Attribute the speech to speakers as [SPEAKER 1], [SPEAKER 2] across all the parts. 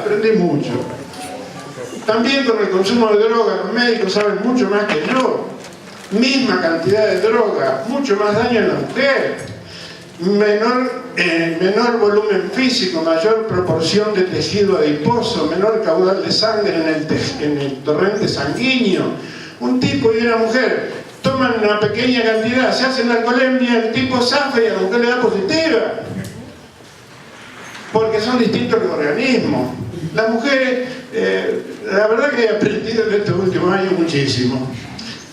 [SPEAKER 1] Aprendí mucho. También con el consumo de droga, los médicos saben mucho más que yo. Misma cantidad de droga, mucho más daño en la mujer. Menor volumen físico, mayor proporción de tejido adiposo, menor caudal de sangre en el torrente sanguíneo. Un tipo y una mujer toman una pequeña cantidad, se hacen la alcoholemia, el tipo zafa y a la mujer le da positiva. Porque son distintos los organismos. Las mujeres, la verdad que he aprendido en estos últimos años muchísimo.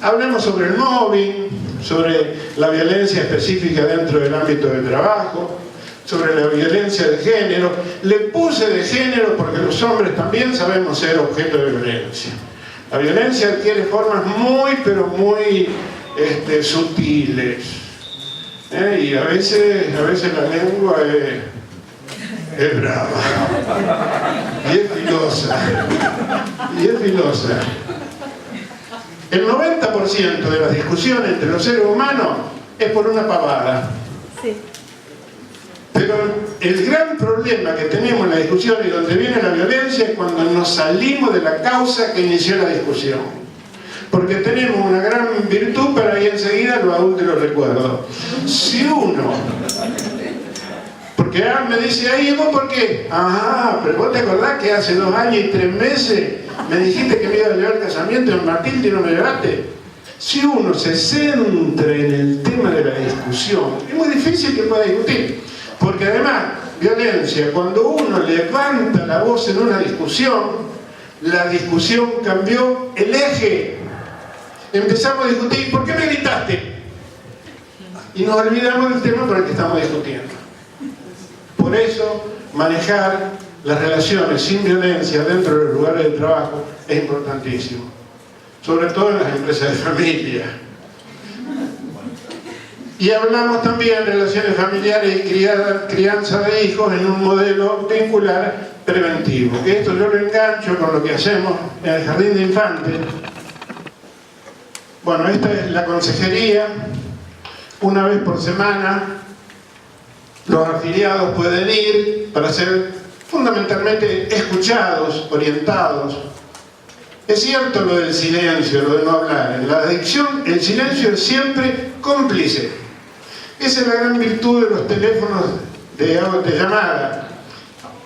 [SPEAKER 1] Hablemos sobre el mobbing, sobre la violencia específica dentro del ámbito del trabajo, sobre la violencia de género. Le puse de género porque los hombres también sabemos ser objeto de violencia. La violencia adquiere formas muy, pero muy sutiles. Y a veces la lengua es brava. Y es filosa. El 90% de las discusiones entre los seres humanos es por una pavada. Sí. Pero el gran problema que tenemos en la discusión y donde viene la violencia es cuando nos salimos de la causa que inició la discusión. Porque tenemos una gran virtud, pero ahí enseguida los adultos lo recuerdo. Si uno... Porque me dice, ¿y vos por qué? Ah, pero vos te acordás que hace 2 años y 3 meses me dijiste que me iba a llevar al casamiento en Matilde y no me llevaste. Si uno se centra en el tema de la discusión, es muy difícil que pueda discutir. Porque además, violencia, cuando uno levanta la voz en una discusión, la discusión cambió el eje. Empezamos a discutir, ¿por qué me gritaste? Y nos olvidamos del tema por el que estamos discutiendo. Por eso, manejar las relaciones sin violencia dentro de los lugares de trabajo es importantísimo. Sobre todo en las empresas de familia. Y hablamos también de relaciones familiares y crianza de hijos en un modelo vincular preventivo. Esto yo lo engancho con lo que hacemos en el jardín de infantes. Bueno, esta es la consejería. Una vez por semana los afiliados pueden ir para ser fundamentalmente escuchados, orientados. Es cierto lo del silencio, lo de no hablar. En la adicción el silencio es siempre cómplice. Esa es la gran virtud de los teléfonos de llamada.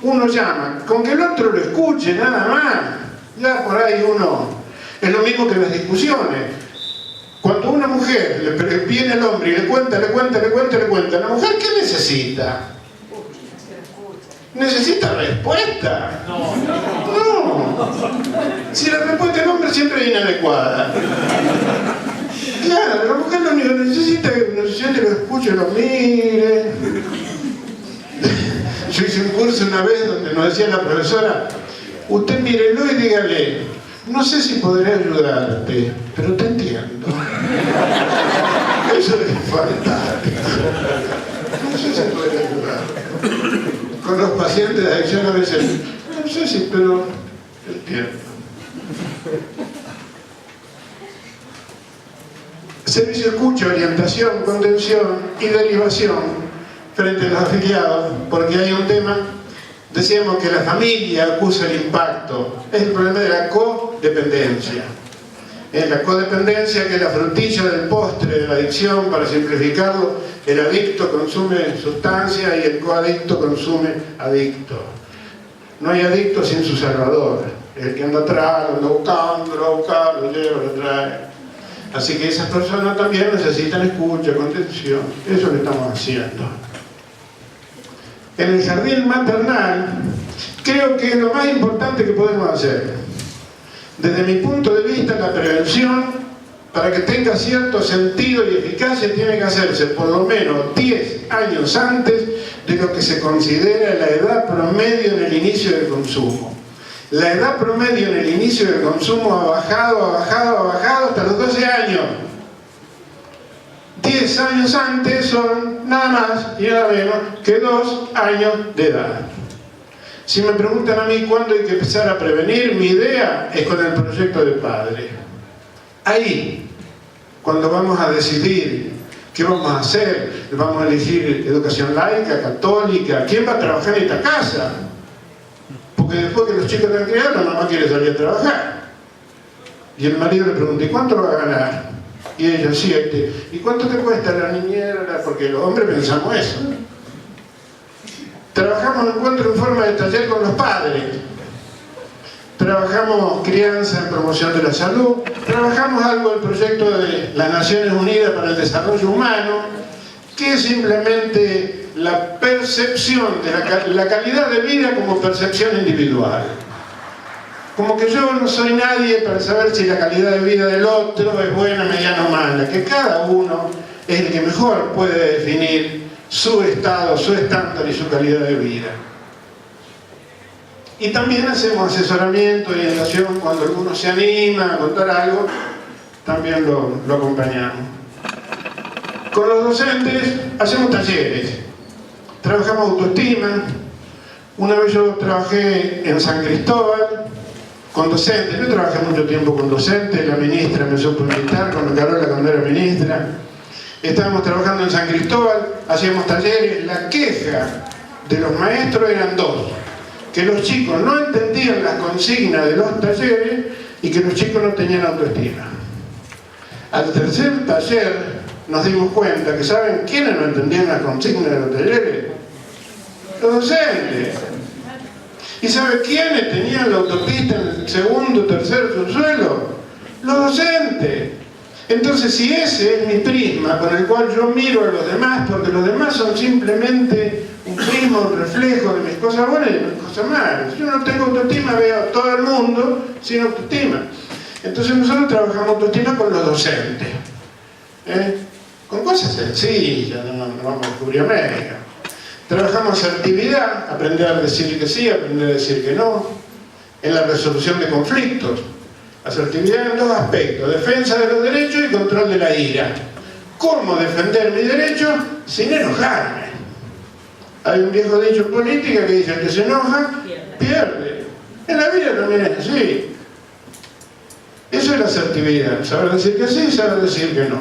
[SPEAKER 1] Uno llama, con que el otro lo escuche, nada más. Ya por ahí uno... Es lo mismo que las discusiones. Cuando una mujer viene al hombre y le cuenta, la mujer ¿qué necesita? ¿Necesita respuesta? No. Si la respuesta del hombre siempre es inadecuada. Claro, la mujer lo único que necesita es que uno se siente, lo escuche, lo mire. Yo hice un curso una vez donde nos decía la profesora, usted mírelo y dígale, no sé si podré ayudarte, pero te entiendo. Eso es fantástico. No sé si podré ayudar. Con los pacientes de adicción a veces, no sé si, pero entiendo. Servicio de escucha, orientación, contención y derivación frente a los afiliados, porque hay un tema, decíamos que la familia acusa el impacto, es el problema de la codependencia. Es la codependencia que es la frutilla del postre de la adicción, para simplificarlo, el adicto consume sustancia y el coadicto consume adicto. No hay adicto sin su salvador, el que anda atrás, lo busca, lo lleva, lo trae. Así que esas personas también necesitan escucha, contención. Eso es lo que estamos haciendo. En el jardín maternal, creo que es lo más importante que podemos hacer. Desde mi punto de vista, la prevención, para que tenga cierto sentido y eficacia, tiene que hacerse por lo menos 10 años antes de lo que se considera la edad promedio en el inicio del consumo. La edad promedio en el inicio del consumo ha bajado hasta los 12 años. 10 años antes son nada más y nada menos que 2 años de edad. Si me preguntan a mí cuándo hay que empezar a prevenir, mi idea es con el proyecto de padre. Ahí, cuando vamos a decidir qué vamos a hacer, vamos a elegir educación laica, católica, quién va a trabajar en esta casa. Porque porque después que los chicos están criados, la mamá quiere salir a trabajar. Y el marido le pregunta, ¿y cuánto va a ganar? Y ella, 7. ¿Y cuánto te cuesta la niñera? Porque los hombres pensamos eso. Trabajamos encuentro en forma de taller con los padres. Trabajamos crianza en promoción de la salud. Trabajamos algo del proyecto de las Naciones Unidas para el Desarrollo Humano, que es simplemente la percepción de la calidad de vida como percepción individual. Como que yo no soy nadie para saber si la calidad de vida del otro es buena, mediana o mala, que cada uno es el que mejor puede definir su estado, su estándar y su calidad de vida. Y también hacemos asesoramiento, orientación, cuando alguno se anima a contar algo, también lo acompañamos. Con los docentes hacemos talleres, trabajamos autoestima. Una vez yo trabajé en San Cristóbal con docentes, yo trabajé mucho tiempo con docentes, la ministra me supo invitar, con Carola cuando era ministra. Estábamos trabajando en San Cristóbal, hacíamos talleres, la queja de los maestros eran dos: que los chicos no entendían las consignas de los talleres y que los chicos no tenían autoestima. Al tercer taller nos dimos cuenta que, ¿saben quiénes no entendían las consignas de los talleres? Los docentes. ¿Y sabe quiénes tenían la autopista en el segundo o tercer subsuelo? Los docentes. Entonces, si ese es mi prisma con el cual yo miro a los demás, porque los demás son simplemente un prisma, un reflejo de mis cosas buenas y de mis cosas malas. Si yo no tengo autoestima, veo a todo el mundo sin autoestima. Entonces nosotros trabajamos autoestima con los docentes. Con cosas sencillas, no vamos a descubrir América. Trabajamos asertividad, aprender a decir que sí, aprender a decir que no, en la resolución de conflictos. Asertividad en dos aspectos: defensa de los derechos y control de la ira. ¿Cómo defender mis derechos sin enojarme? Hay un viejo dicho en política que dice: el que se enoja, pierde. En la vida también es así. Eso es la asertividad, saber decir que sí y saber decir que no.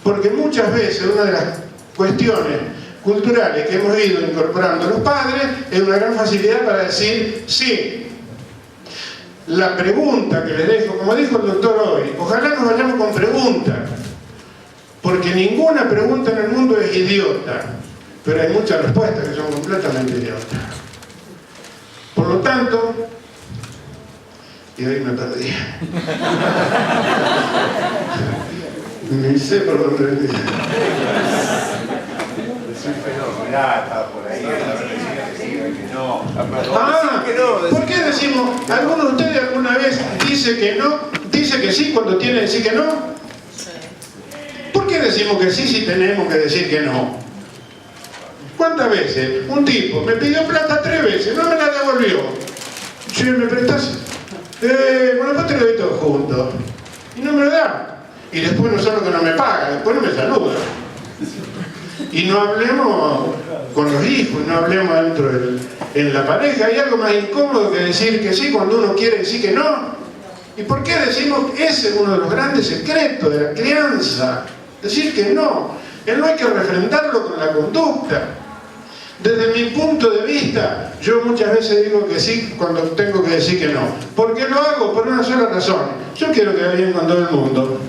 [SPEAKER 1] Porque muchas veces una de las cuestiones culturales que hemos ido incorporando los padres es una gran facilidad para decir sí. La pregunta que les dejo, como dijo el doctor hoy, ojalá nos vayamos con preguntas, porque ninguna pregunta en el mundo es idiota, pero hay muchas respuestas que son completamente idiotas. Por lo tanto, y hoy me perdí. Ni sé por dónde venía. ¿Por qué decimos, alguno de ustedes alguna vez dice que no, dice que sí cuando tiene que decir que no? ¿Por qué decimos que sí si tenemos que decir que no? ¿Cuántas veces un tipo me pidió plata 3 veces, no me la devolvió? Si me prestás, bueno, pues te lo doy todo junto. Y no me lo da. Y después no solo que no me paga, después no me saluda. Y no hablemos con los hijos, no hablemos dentro en la pareja. Hay algo más incómodo que decir que sí cuando uno quiere decir que no. ¿Y por qué decimos que ese es uno de los grandes secretos de la crianza? Decir que no. Él no hay que refrendarlo con la conducta. Desde mi punto de vista, yo muchas veces digo que sí cuando tengo que decir que no. ¿Por qué lo hago? Por una sola razón. Yo quiero quedar bien con todo el mundo.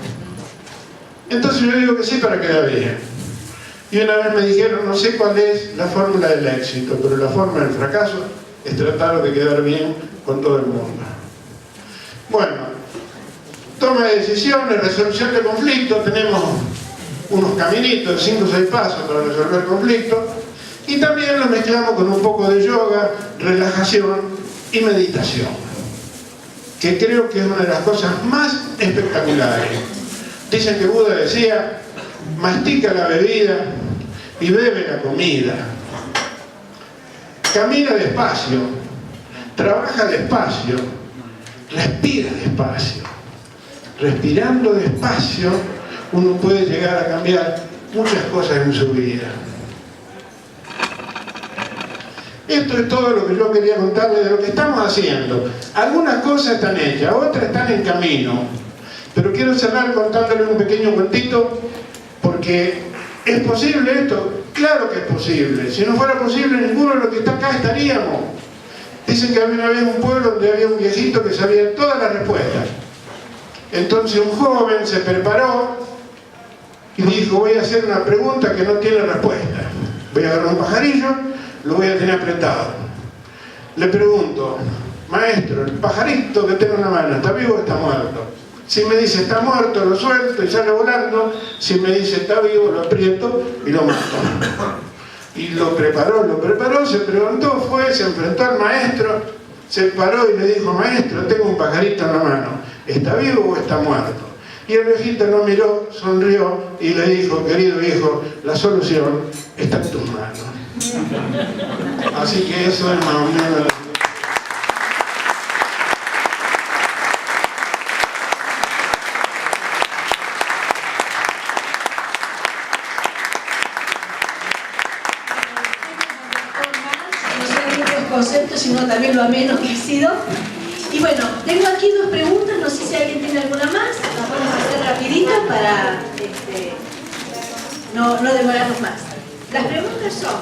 [SPEAKER 1] Entonces yo digo que sí para quedar bien. Y una vez me dijeron, no sé cuál es la fórmula del éxito, pero la fórmula del fracaso es tratar de quedar bien con todo el mundo. Bueno, toma de decisiones, resolución de conflictos, tenemos unos caminitos, 5 o 6 pasos para resolver conflictos, y también lo mezclamos con un poco de yoga, relajación y meditación, que creo que es una de las cosas más espectaculares. Dicen que Buda decía: mastica la bebida y bebe la comida. Camina despacio, trabaja despacio, respira despacio. Respirando despacio, uno puede llegar a cambiar muchas cosas en su vida. Esto es todo lo que yo quería contarles de lo que estamos haciendo. Algunas cosas están hechas, otras están en camino. Pero quiero cerrar contándoles un pequeño cuentito, porque ¿es posible esto? Claro que es posible. Si no fuera posible, ninguno de los que está acá estaríamos. Dicen que había una vez un pueblo donde había un viejito que sabía todas las respuestas. Entonces un joven se preparó y dijo, voy a hacer una pregunta que no tiene respuesta. Voy a agarrar un pajarillo, lo voy a tener apretado. Le pregunto, maestro, el pajarito que tengo en la mano, ¿está vivo o está muerto? Si me dice está muerto, lo suelto y sale volando. Si me dice está vivo, lo aprieto y lo mato. Y lo preparó, se preguntó, fue, se enfrentó al maestro, se paró y le dijo, maestro, tengo un pajarito en la mano, ¿está vivo o está muerto? Y el viejito lo miró, sonrió y le dijo, querido viejo, la solución está en tus manos. Así que eso es más o menos...
[SPEAKER 2] conceptos, sino también lo ameno que ha sido. Y bueno, tengo aquí dos preguntas, no sé si alguien tiene alguna más, las vamos a hacer rapiditas para no demorarnos más. Las preguntas son: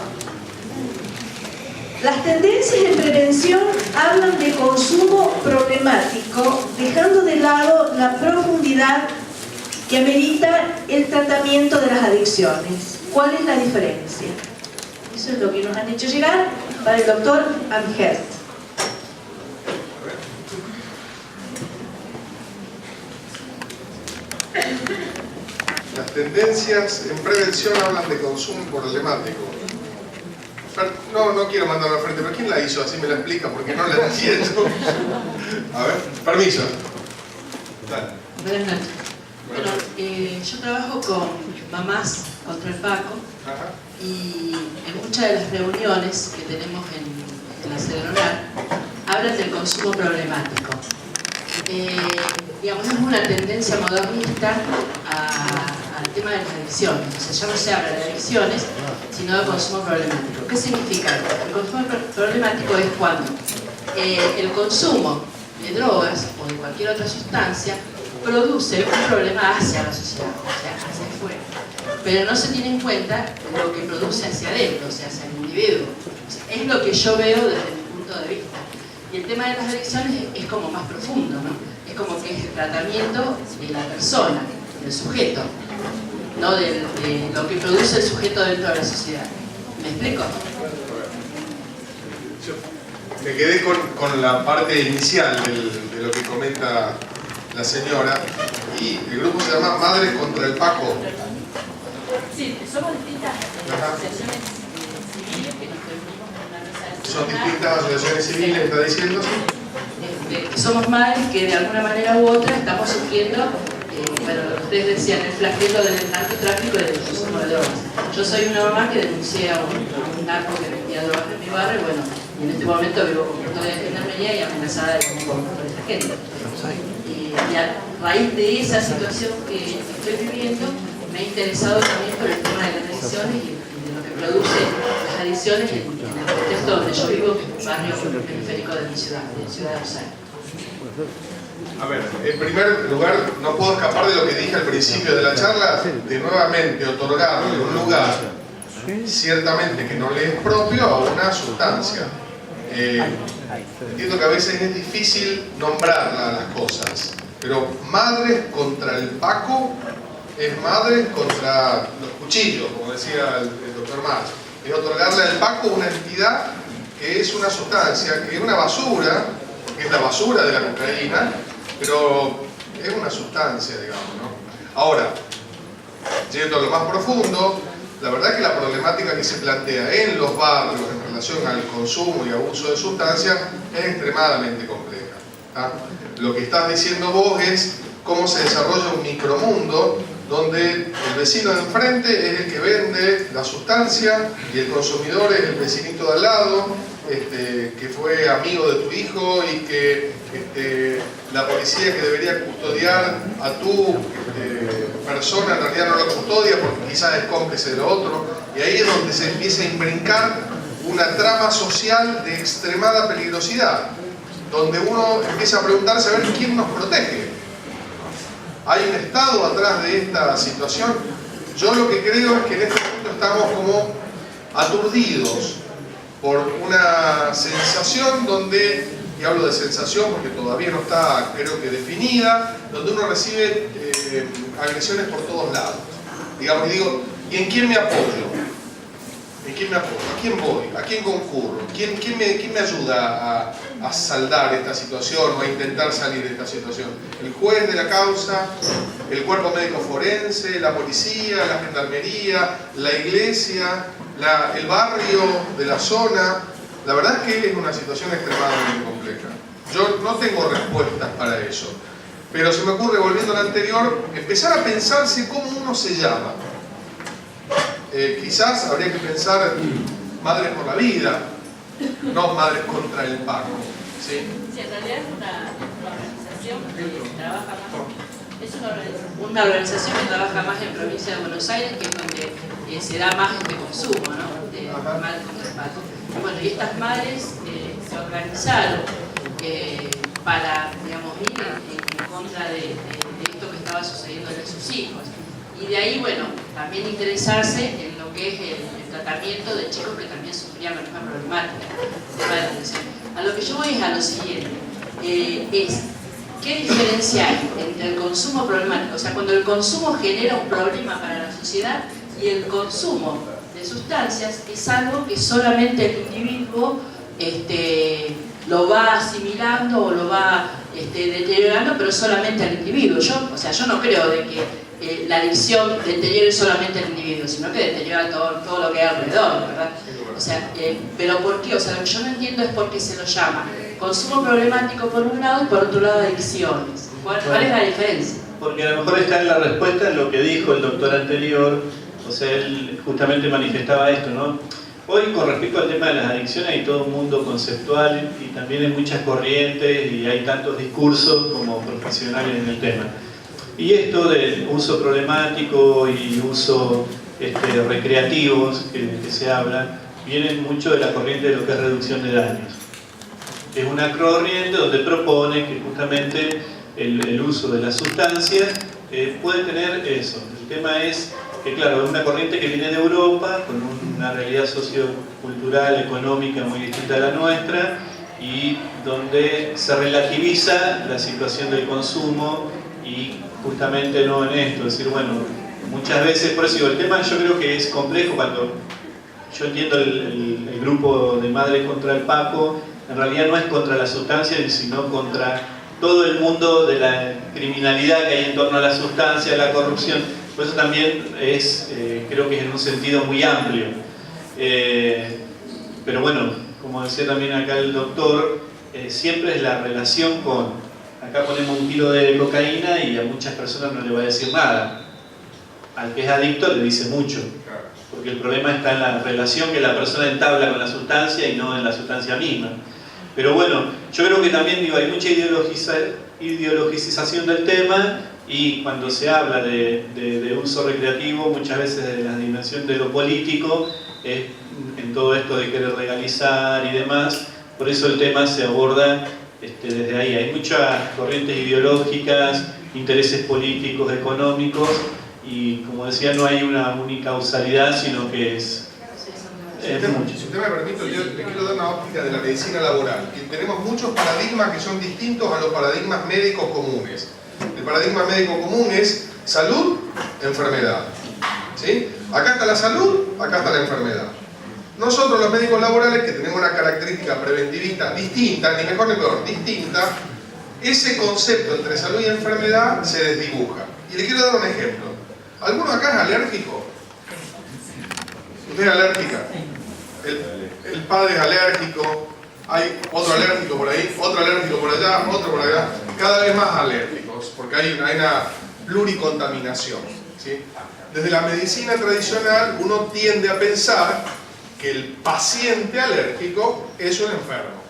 [SPEAKER 2] las tendencias en prevención hablan de consumo problemático, dejando de lado la profundidad que amerita el tratamiento de las adicciones. ¿Cuál es la diferencia? Eso es lo que nos han hecho llegar para el doctor Amherst.
[SPEAKER 3] Las tendencias en prevención hablan de consumo problemático. No quiero mandarlo al frente, pero ¿quién la hizo? Así me la explica, porque no la entiendo. A ver, permiso. Dale.
[SPEAKER 4] Buenas noches. Bueno, yo trabajo con mamás contra el Paco.
[SPEAKER 3] Ajá.
[SPEAKER 4] Y en muchas de las reuniones que tenemos en la sede rural hablan del consumo problemático. Digamos, es una tendencia modernista al tema de las adicciones. O sea, ya no se habla de adicciones, sino de consumo problemático. ¿Qué significa esto? El consumo problemático es cuando el consumo de drogas o de cualquier otra sustancia produce un problema hacia la sociedad, o sea, hacia afuera. Pero no se tiene en cuenta lo que produce hacia adentro, o sea, hacia el individuo. O sea, es lo que yo veo desde mi punto de vista. Y el tema de las adicciones es como más profundo, ¿no? Es como que es el tratamiento de la persona, del sujeto, no de lo que produce el sujeto dentro de la sociedad. ¿Me explico?
[SPEAKER 3] Yo me quedé con la parte inicial de lo que comenta la señora, y el grupo se llama Madres contra el Paco.
[SPEAKER 4] Sí, somos distintas asociaciones civiles que nos reunimos en una mesa de
[SPEAKER 3] Son distintas asociaciones civiles, está diciendo.
[SPEAKER 4] Somos madres que de alguna manera u otra estamos sufriendo, bueno, ustedes decían, el flagelo del narcotráfico y del consumo de drogas. Yo soy una mamá que denuncié a un narco que vendía drogas en mi barrio, bueno, y en este momento vivo con punto de gendarmería y amenazada de consumo por esta gente. Y a raíz de esa situación que estoy viviendo, me he interesado también por el tema de las adicciones y de lo que produce las adicciones en el contexto donde yo vivo, que es un barrio periférico de mi ciudad, de Ciudad de Rosario.
[SPEAKER 3] A ver, en primer lugar, no puedo escapar de lo que dije al principio de la charla, de nuevamente otorgarle un lugar, ciertamente que no le es propio, a una sustancia. Entiendo que a veces es difícil nombrarla a las cosas, pero Madres contra el Paco es Madres contra los cuchillos, como decía el doctor Marx. Es otorgarle al Paco una entidad que es una sustancia, que es una basura, que es la basura de la cocaína, pero es una sustancia, digamos, ¿no? Ahora, yendo a lo más profundo, la verdad es que la problemática que se plantea en los barrios en relación al consumo y abuso de sustancias es extremadamente compleja, ¿tá? Lo que estás diciendo vos es cómo se desarrolla un micromundo donde el vecino de enfrente es el que vende la sustancia y el consumidor es el vecinito de al lado, que fue amigo de tu hijo y que la policía que debería custodiar a tu persona en realidad no lo custodia porque quizás es cómplice de lo otro, y ahí es donde se empieza a imbrincar una trama social de extremada peligrosidad, donde uno empieza a preguntarse a ver quién nos protege. ¿Hay un Estado atrás de esta situación? Yo lo que creo es que en este punto estamos como aturdidos por una sensación donde, y hablo de sensación porque todavía no está, creo que definida, donde uno recibe agresiones por todos lados. Digamos, y digo, ¿y en quién me apoyo? ¿En quién me apoyo? ¿A quién voy? ¿A quién concurro? ¿Quién me ayuda a saldar esta situación o a intentar salir de esta situación? ¿El juez de la causa? ¿El cuerpo médico forense? ¿La policía? ¿La gendarmería? ¿La iglesia? ¿El barrio de la zona? La verdad es que es una situación extremadamente compleja. Yo no tengo respuestas para eso. Pero se me ocurre, volviendo al anterior, empezar a pensarse cómo uno se llama. Quizás habría que pensar Madres por la Vida, no Madres contra el Paco. ¿Sí?
[SPEAKER 4] Sí, en realidad es una organización que trabaja más. Es una organización que trabaja más en provincia de Buenos Aires, que es donde se da más este consumo, ¿no? De Madres contra el Paco. Y bueno, y estas madres se organizaron para, digamos, ir en contra de esto que estaba sucediendo en sus hijos. Y de ahí, bueno, también interesarse en lo que es el tratamiento de chicos que también sufrían la misma problemática. A lo que yo voy es a lo siguiente, ¿qué diferencia hay entre el consumo problemático? O sea, cuando el consumo genera un problema para la sociedad y el consumo de sustancias es algo que solamente el individuo lo va asimilando o lo va deteriorando, pero solamente al individuo. Yo no creo de que la adicción deteriore solamente al individuo, sino que deteriora todo lo que hay alrededor, ¿verdad? O sea, pero ¿por qué? O sea, lo que yo no entiendo es por qué se lo llama consumo problemático por un lado y por otro lado adicciones. ¿Cuál es la diferencia?
[SPEAKER 5] Porque a lo mejor está en la respuesta en lo que dijo el doctor anterior. O sea, él justamente manifestaba esto, ¿no? Hoy, con respecto al tema de las adicciones, hay todo un mundo conceptual y también hay muchas corrientes y hay tantos discursos como profesionales en el tema. Y esto del uso problemático y uso recreativos que se habla, vienen mucho de la corriente de lo que es reducción de daños. Es una corriente donde propone que justamente el uso de las sustancias puede tener eso. El tema es que, claro, es una corriente que viene de Europa, con una realidad sociocultural, económica muy distinta a la nuestra, y donde se relativiza la situación del consumo y justamente no en esto. Es decir, bueno, muchas veces, por eso digo, el tema yo creo que es complejo. Cuando yo entiendo el grupo de Madres contra el Paco, en realidad no es contra la sustancia, sino contra todo el mundo de la criminalidad que hay en torno a la sustancia, la corrupción. Por eso también es, creo que es en un sentido muy amplio. Pero bueno, como decía también acá el doctor, siempre es la relación con, acá ponemos 1 kilo de cocaína y a muchas personas no le va a decir nada. Al que es adicto le dice mucho, porque el problema está en la relación que la persona entabla con la sustancia y no en la sustancia misma. Pero bueno, yo creo que también hay mucha ideologización del tema, y cuando se habla de uso recreativo, muchas veces de la dimensión de lo político, en todo esto de querer legalizar y demás. Por eso el tema se aborda desde ahí. Hay muchas corrientes ideológicas, intereses políticos, económicos, y como decía, no hay una única causalidad, sino que es mucho.
[SPEAKER 3] Si usted me permite, yo le quiero dar una óptica de la medicina laboral, que tenemos muchos paradigmas que son distintos a los paradigmas médicos comunes. El paradigma médico común es salud, enfermedad. ¿Sí? Acá está la salud, acá está la enfermedad. Nosotros los médicos laborales, que tenemos una característica preventivista distinta, ni mejor ni peor, distinta, ese concepto entre salud y enfermedad se desdibuja. Y le quiero dar un ejemplo. ¿Alguno acá es alérgico? ¿Usted es alérgica? El padre es alérgico, hay otro alérgico por ahí, otro alérgico por allá, otro por allá, cada vez más alérgicos, porque hay una pluricontaminación. ¿Sí? Desde la medicina tradicional uno tiende a pensar que el paciente alérgico es un enfermo.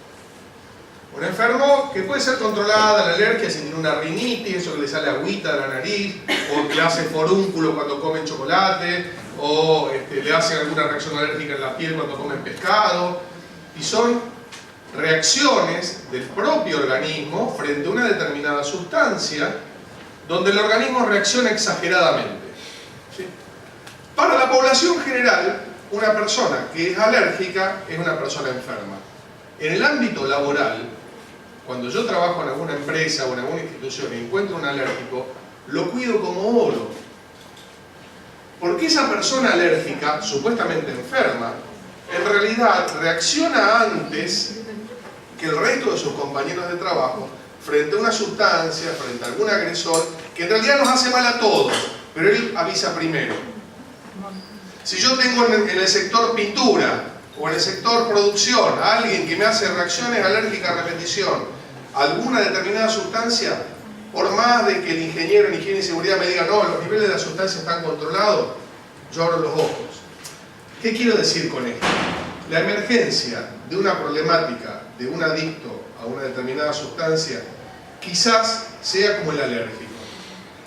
[SPEAKER 3] Un enfermo que puede ser controlada la alergia si tiene una rinitis, eso que le sale agüita de la nariz, o que le hace forúnculo cuando comen chocolate, o le hacen alguna reacción alérgica en la piel cuando comen pescado. Y son reacciones del propio organismo frente a una determinada sustancia donde el organismo reacciona exageradamente. ¿Sí? Para la población general, una persona que es alérgica es una persona enferma. En el ámbito laboral, cuando yo trabajo en alguna empresa o en alguna institución y encuentro un alérgico, lo cuido como oro. Porque esa persona alérgica, supuestamente enferma, en realidad reacciona antes que el resto de sus compañeros de trabajo frente a una sustancia, frente a algún agresor, que en realidad nos hace mal a todos, pero él avisa primero. Si yo tengo en el sector pintura o en el sector producción a alguien que me hace reacciones alérgicas a repetición a alguna determinada sustancia, por más de que el ingeniero en higiene y seguridad me diga no, los niveles de la sustancia están controlados, yo abro los ojos. ¿Qué quiero decir con esto? La emergencia de una problemática de un adicto a una determinada sustancia quizás sea como el alérgico.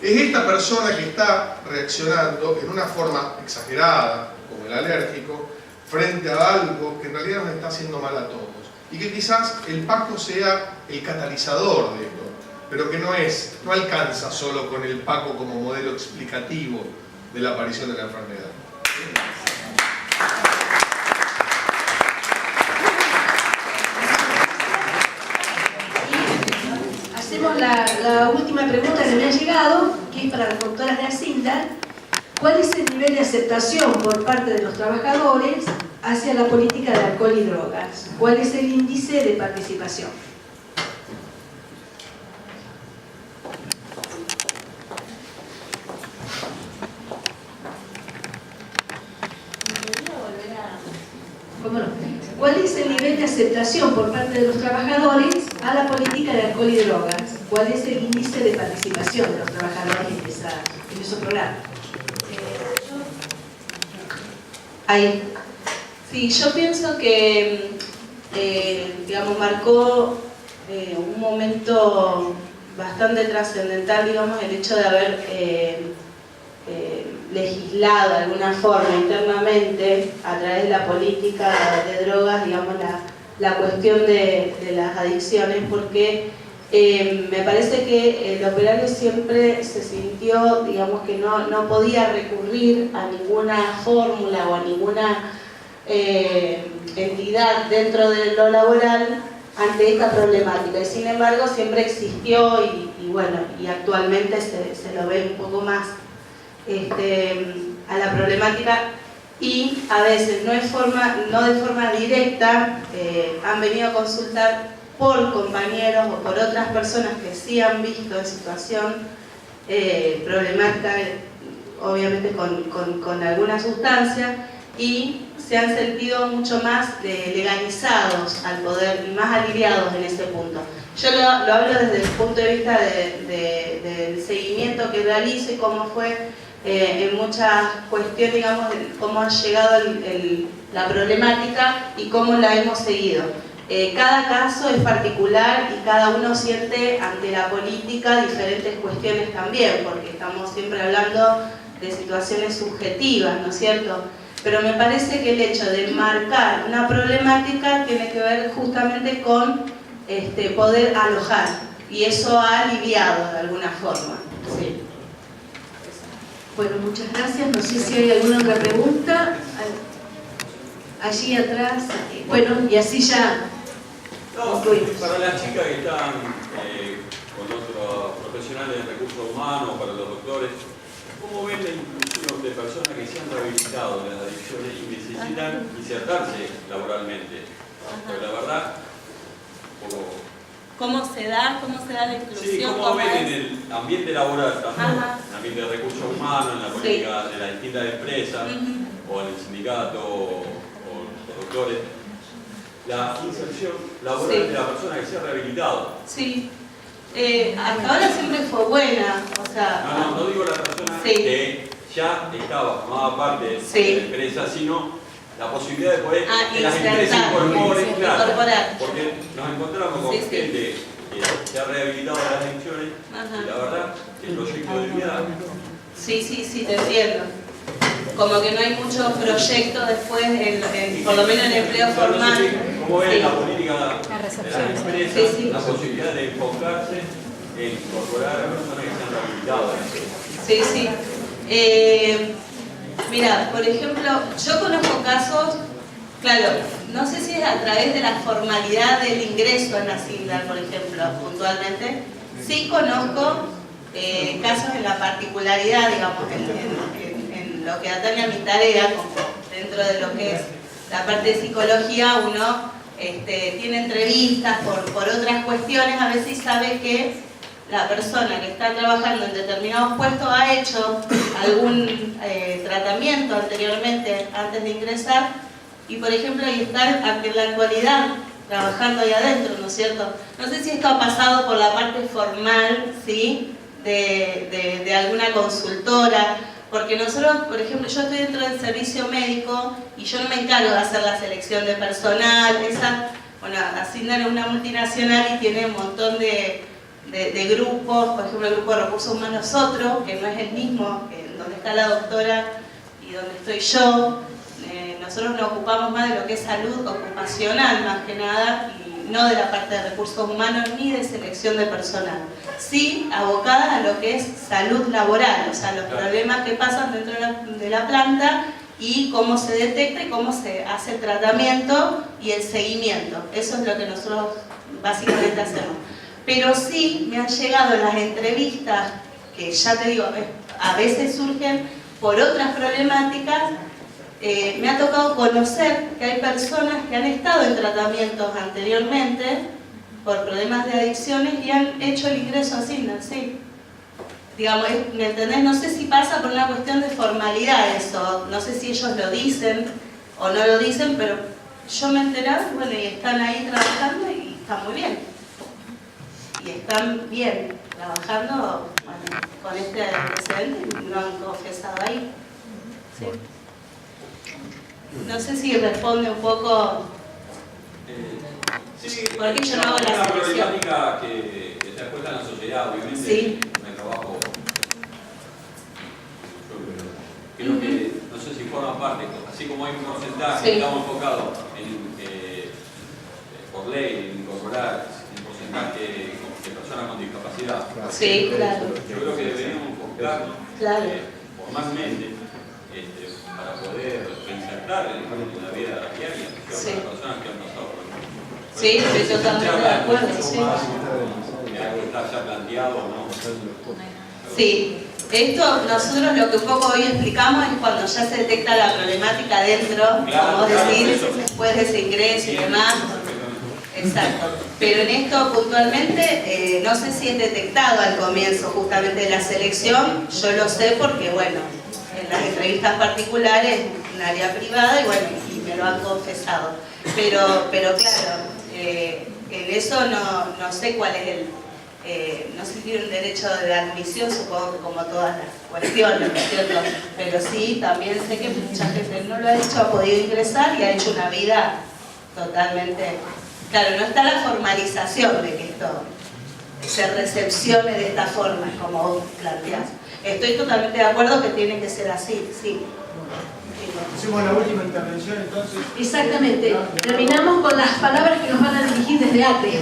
[SPEAKER 3] Es esta persona que está reaccionando en una forma exagerada, como el alérgico, frente a algo que en realidad nos está haciendo mal a todos. Y que quizás el Paco sea el catalizador de esto, pero que no alcanza solo con el Paco como modelo explicativo de la aparición de la enfermedad.
[SPEAKER 2] Hacemos la última pregunta que me ha llegado, que es para las doctoras de Hacienda. ¿Cuál es el nivel de aceptación por parte de los trabajadores hacia la política de alcohol y drogas? ¿Cuál es el índice de participación? ¿Cómo no? ¿Cuál es el nivel de aceptación por parte de los trabajadores a la política de alcohol y drogas? ¿Cuál es el índice de participación de los trabajadores en esos programas?
[SPEAKER 6] Ahí. Sí, yo pienso que, digamos, marcó un momento bastante trascendental, digamos, el hecho de haber legislado de alguna forma internamente a través de la política de drogas, digamos, la cuestión de las adicciones, porque me parece que el operario siempre se sintió, digamos, que no podía recurrir a ninguna fórmula o a ninguna entidad dentro de lo laboral ante esta problemática, y sin embargo siempre existió y bueno, y actualmente se lo ve un poco más a la problemática, y a veces no de forma directa han venido a consultar por compañeros o por otras personas que sí han visto en situación problemática, obviamente con alguna sustancia, y se han sentido mucho más legalizados al poder y más aliviados en ese punto. Yo lo hablo desde el punto de vista del seguimiento que realizo y cómo fue en muchas cuestiones, digamos, cómo ha llegado la problemática y cómo la hemos seguido. Cada caso es particular y cada uno siente ante la política diferentes cuestiones también, porque estamos siempre hablando de situaciones subjetivas, ¿no es cierto? Pero me parece que el hecho de marcar una problemática tiene que ver justamente con poder alojar, y eso ha aliviado de alguna forma. Sí.
[SPEAKER 2] Bueno, muchas gracias. No sé si hay alguna otra pregunta. Allí atrás. Bueno, y así ya concluimos.
[SPEAKER 7] Para las chicas que están con otros profesionales de recursos humanos, para los doctores, ¿cómo ven la inclusión de personas que se han rehabilitado de las adicciones y necesitan insertarse laboralmente? Pero la verdad,
[SPEAKER 8] ¿Cómo se da la inclusión?
[SPEAKER 7] sí, ¿cómo ven en el ambiente laboral también? En el ambiente de recursos humanos, en la política de las distintas empresas, o en el sindicato, o los doctores, la inserción laboral de la persona que se ha rehabilitado?
[SPEAKER 6] Sí. Hasta ahora siempre fue buena, o sea...
[SPEAKER 7] No digo la persona que ya formaba parte de la empresa, sino la posibilidad de poder que las empresas incorporen, claro, porque nos encontramos con gente que se ha rehabilitado de las adicciones, y la verdad que el proyecto de vida...
[SPEAKER 6] Sí, te entiendo. Como que no hay muchos proyectos después, por lo menos en empleo formal.
[SPEAKER 7] ¿Cómo ven la política de las empresas, la posibilidad de enfocarse en incorporar a personas que se han rehabilitado?
[SPEAKER 6] Sí. Mira, por ejemplo, yo conozco casos, claro, no sé si es a través de la formalidad del ingreso en Hacienda, por ejemplo, puntualmente. Sí conozco casos en la particularidad, digamos, en lo que atañe a mi tarea, como dentro de lo que es la parte de psicología, uno tiene entrevistas por otras cuestiones, a veces sabe que la persona que está trabajando en determinados puestos ha hecho algún tratamiento anteriormente, antes de ingresar, y por ejemplo, y está en la actualidad trabajando ahí adentro, ¿no es cierto? No sé si esto ha pasado por la parte formal, ¿sí? De alguna consultora, porque nosotros, por ejemplo, yo estoy dentro del servicio médico y yo no me encargo de hacer la selección de personal. Bueno, Hacienda es una multinacional y tiene un montón de grupos, por ejemplo el grupo de recursos humanos otro, que no es el mismo, donde está la doctora y donde estoy yo. Nosotros nos ocupamos más de lo que es salud ocupacional, más que nada, y no de la parte de recursos humanos ni de selección de personal. Sí, abocada a lo que es salud laboral, o sea, los problemas que pasan dentro de la planta y cómo se detecta y cómo se hace el tratamiento y el seguimiento. Eso es lo que nosotros básicamente hacemos. Pero sí me han llegado en las entrevistas, que ya te digo, a veces surgen por otras problemáticas. Me ha tocado conocer que hay personas que han estado en tratamientos anteriormente por problemas de adicciones y han hecho el ingreso a Hacienda, sí. Digamos, ¿me entendés? No sé si pasa por una cuestión de formalidad eso, no sé si ellos lo dicen o no lo dicen, pero yo me he enterado, bueno, y están ahí trabajando y están muy bien. Y están bien trabajando, bueno, con este antecedente y lo han confesado ahí. ¿Sí? No sé si responde un poco.
[SPEAKER 7] Sí,
[SPEAKER 6] porque yo no hago la selección.
[SPEAKER 7] Es una problemática que está expuesta en la sociedad, obviamente.
[SPEAKER 6] Sí.
[SPEAKER 7] En el trabajo. Yo creo que, no sé si forma parte, así como hay un porcentaje,
[SPEAKER 6] sí,
[SPEAKER 7] estamos enfocados por ley, en incorporar un porcentaje de personas con discapacidad.
[SPEAKER 6] Sí, claro.
[SPEAKER 7] Yo creo que deberíamos enfocarnos formalmente para poder reinsertar en la vida diaria a las personas que han pasado por el mundo.
[SPEAKER 6] Sí, estoy totalmente de acuerdo. Sí.
[SPEAKER 7] Algo está ya planteado, ¿no?
[SPEAKER 6] Sí. Esto nosotros lo que un poco hoy explicamos es cuando ya se detecta la problemática dentro, como vos decís, después de ese ingreso y demás. Exacto. Pero en esto puntualmente, no sé si es detectado al comienzo justamente de la selección, yo lo sé porque, bueno, en las entrevistas particulares, en área privada, y bueno, y me lo han confesado. Pero claro, en eso no sé cuál es no sé si tiene un derecho de admisión, supongo que como todas las cuestiones, ¿no es cierto? Pero sí, también sé que mucha gente no lo ha hecho, ha podido ingresar y ha hecho una vida totalmente... Claro, no está la formalización de que esto se recepcione de esta forma, como vos planteás. Estoy totalmente de acuerdo que tiene que ser así, sí.
[SPEAKER 9] Hacemos la última intervención entonces.
[SPEAKER 2] Exactamente. Terminamos con las palabras que nos van a dirigir desde ACTE.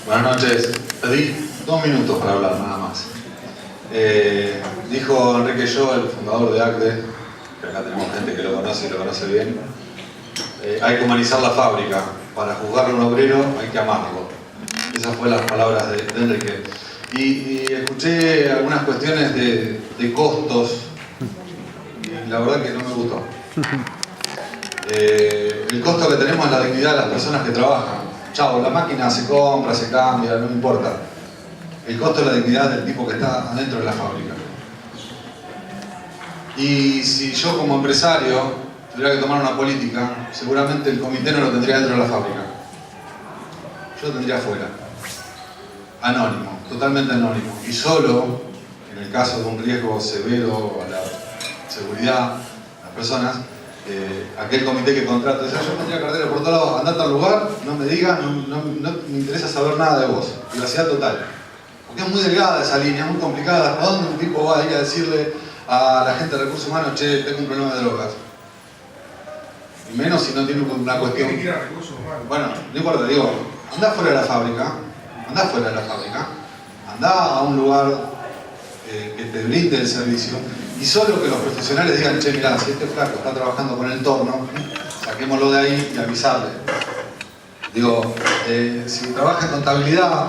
[SPEAKER 10] Buenas noches. Pedí 2 minutos para hablar, nada más. Dijo Enrique Yo, el fundador de ACTE, que acá tenemos gente que lo conoce y lo conoce bien, hay que humanizar la fábrica. Para juzgar a un obrero hay que amarlo. Esas fueron las palabras de Enrique. Y escuché algunas cuestiones de costos y la verdad que no me gustó. El costo que tenemos es la dignidad de las personas que trabajan. Chao, la máquina se compra, se cambia, no me importa. El costo es la dignidad del tipo que está adentro de la fábrica. Y si yo como empresario tuviera que tomar una política, seguramente el comité no lo tendría dentro de la fábrica. Yo lo tendría afuera. Anónimo, totalmente anónimo. Y solo, en el caso de un riesgo severo a la seguridad de las personas, aquel comité que contrata, dice, yo tendría cartera por todos lados, andate al lugar, no me digas, no me interesa saber nada de vos. Privacidad total. Porque es muy delgada esa línea, muy complicada. ¿A dónde un tipo va a ir a decirle a la gente de recursos humanos, che, tengo un problema de drogas? Y menos si no tiene una cuestión...
[SPEAKER 9] Tiene que ir a recursos humanos.
[SPEAKER 10] Bueno, no importa, digo, andá fuera de la fábrica, andá a un lugar que te brinde el servicio y solo que los profesionales digan, che, mirá, si este flaco está trabajando con el torno, saquémoslo de ahí y avisarle. Digo, si trabaja en contabilidad,